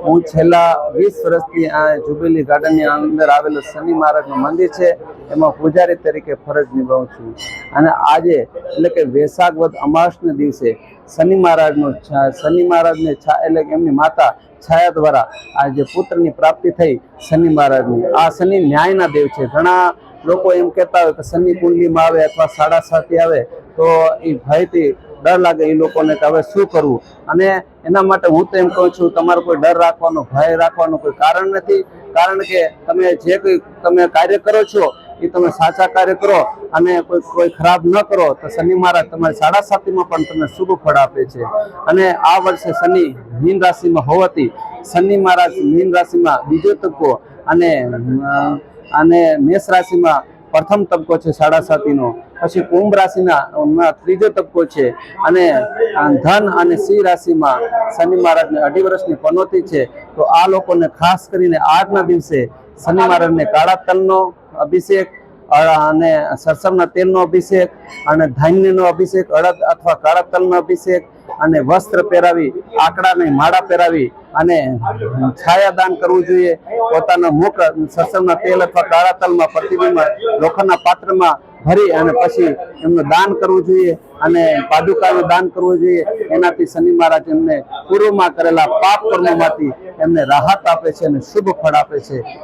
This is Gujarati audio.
હું છેલ્લા 20 વર્ષથી આ જુબેલી ગાર્ડનની અંદર આવેલું શનિ મહારાજનું મંદિર છે એમાં પૂજારી તરીકે ફરજ નિભાવું છું અને આજે એટલે કે વૈશાખ વદ અમાસના દિવસે શનિ મહારાજને એટલે કે એમની માતા છાયા દ્વારા આ જે પુત્રની પ્રાપ્તિ થઈ શનિ મહારાજની. આ શનિ ન્યાયના દેવ છે. ઘણા લોકો એમ કહેતા હોય કે શનિ કુંડલીમાં આવે અથવા 7.5 આવે તો એ ભયથી ડર લાગે એ લોકોને કે હવે શું કરવું. અને એના માટે હું તો એમ કહું છું, તમારે કોઈ ડર રાખવાનો, ભય રાખવાનું કોઈ કારણ નથી. કારણ કે તમે જે કોઈ તમે કાર્ય કરો છો એ તમે સાચા કાર્ય કરો અને કોઈ ખરાબ ન કરો તો શનિ મહારાજ તમારી 7.5 પણ તમને શુભ ફળ આપે છે. અને આ વર્ષે શનિ મીન રાશિમાં હોવાથી શનિ મહારાજ મીન રાશિમાં બીજો તબક્કો અને મેષ રાશિમાં પ્રથમ તબક્કો છે 7.5નો, પછી કુંભ રાશિના ત્રીજો તબક્કો છે અને ધન અને સિંહ રાશિમાં શનિ મહારાજને 2.5 વર્ષની પનોતી છે. તો આ લોકોને ખાસ કરીને આજના દિવસે શનિ મહારાજને કાળા તલનો અભિષેક અને સરસવના તેલનો અભિષેક અને ધાન્યનો અભિષેક, અડદ અથવા કાળા તલનો અભિષેક અને વસ્ત્ર પહેરાવી, આંકડાની માળા પહેરાવી અને છાયા દાન કરવું જોઈએ. પોતાના મુખ સરસવના તેલ અથવા કાળા તલમાં પ્રતિબિંબ લોખંડના પાત્રમાં ભરી અને પછી એમનું દાન કરવું જોઈએ અને પાદુકાનું દાન કરવું જોઈએ. એનાથી શનિ મહારાજ એમને પૂર્વમાં કરેલા પાપ કર્મોમાંથી એમને રાહત આપે છે અને શુભ ફળ આપે છે.